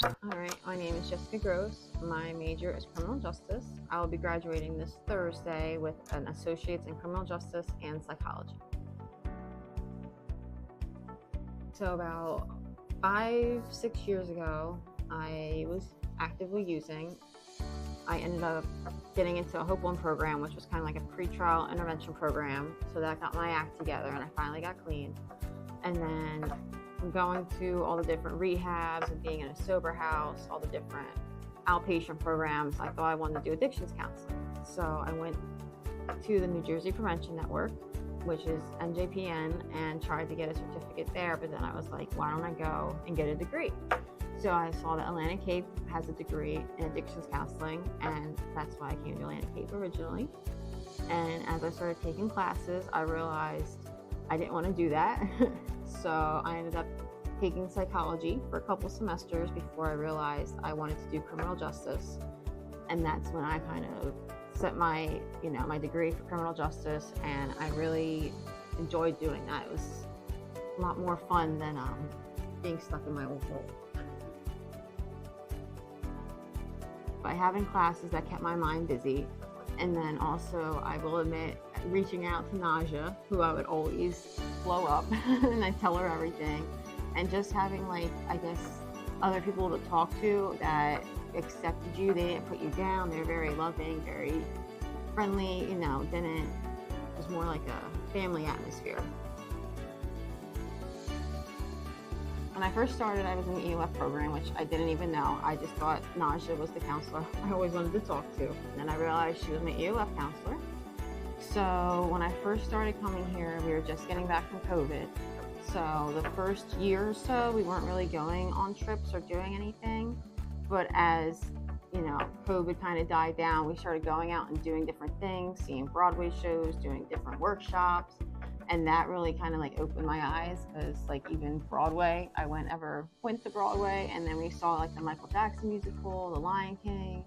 All right, my name is Jessica Gross. My major is criminal justice. I will be graduating this Thursday with an associate's in criminal justice and psychology. So, about 5, 6 years ago, I was actively using. I ended up getting into a Hope One program, which was kind of like a pretrial intervention program. So, that got my act together and I finally got clean. And then from going to all the different rehabs and being in a sober house, all the different outpatient programs, I thought I wanted to do addictions counseling. So I went to the New Jersey Prevention Network, which is NJPN, and tried to get a certificate there. But then I was like, why don't I go and get a degree? So I saw that Atlantic Cape has a degree in addictions counseling, and that's why I came to Atlantic Cape originally. And as I started taking classes, I realized I didn't want to do that. So I ended up taking psychology for a couple semesters before I realized I wanted to do criminal justice. And that's when I kind of set my degree for criminal justice, and I really enjoyed doing that. It was a lot more fun than being stuck in my old hole. By having classes that kept my mind busy, and then also, I will admit, reaching out to Naja, who I would always blow up and I tell her everything, and just having other people to talk to that accepted you. They didn't put you down. They're very loving, very friendly, it was more like a family atmosphere. When I first started, I was in the EOF program, which I didn't even know. I just thought Naja was the counselor I always wanted to talk to. And then I realized she was my EOF counselor. So when I first started coming here, we were just getting back from COVID. So the first year or so, we weren't really going on trips or doing anything. But as COVID kind of died down, we started going out and doing different things, seeing Broadway shows, doing different workshops. And that really kind of opened my eyes, because even Broadway, I went to Broadway, and then we saw the Michael Jackson musical, The Lion King,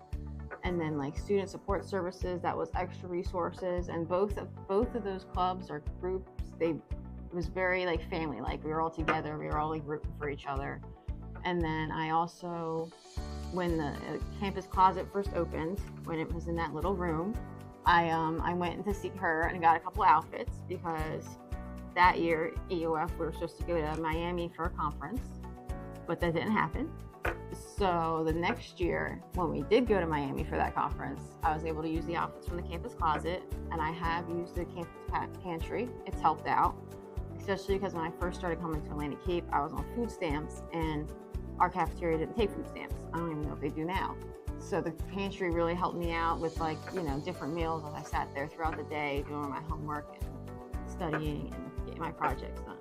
and then student support services. That was extra resources, and both of those clubs or groups, it was very family. We were all together, we were all rooting for each other. And then I also, when the campus closet first opened, when it was in that little room, I went to see her and got a couple outfits, because that year, EOF, we were supposed to go to Miami for a conference, but that didn't happen. So the next year, when we did go to Miami for that conference, I was able to use the outfits from the campus closet, and I have used the campus pantry. It's helped out, especially because when I first started coming to Atlantic Cape, I was on food stamps, and our cafeteria didn't take food stamps. I don't even know if they do now. So the pantry really helped me out with different meals as I sat there throughout the day doing my homework and studying and getting my projects done.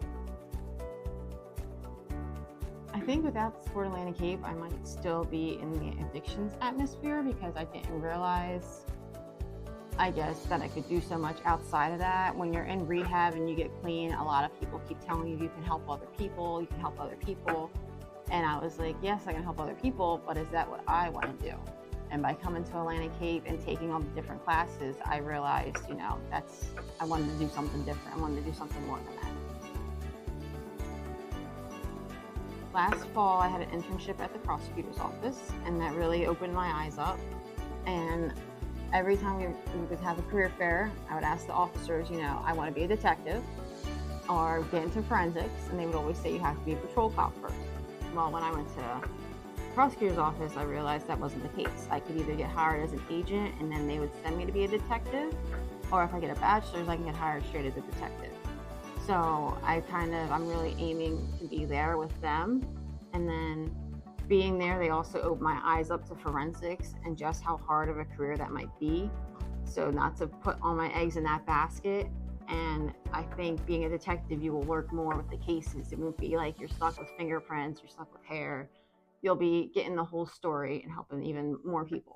I think without Sport Atlantic Cape, I might still be in the addictions atmosphere, because I didn't realize, that I could do so much outside of that. When you're in rehab and you get clean, a lot of people keep telling you can help other people, you can help other people. And I was like, yes, I can help other people, but is that what I want to do? And by coming to Atlantic Cape and taking all the different classes, I realized, I wanted to do something different. I wanted to do something more than that. Last fall, I had an internship at the prosecutor's office, and that really opened my eyes up. And every time we would have a career fair, I would ask the officers, I want to be a detective or get into forensics, and they would always say you have to be a patrol cop first. Well, when I went to the prosecutor's office, I realized that wasn't the case. I could either get hired as an agent, and then they would send me to be a detective, or if I get a bachelor's, I can get hired straight as a detective. So I'm really aiming to be there with them. And then being there, they also opened my eyes up to forensics and just how hard of a career that might be. So not to put all my eggs in that basket. And I think being a detective, you will work more with the cases. It won't be you're stuck with fingerprints, you're stuck with hair. You'll be getting the whole story and helping even more people.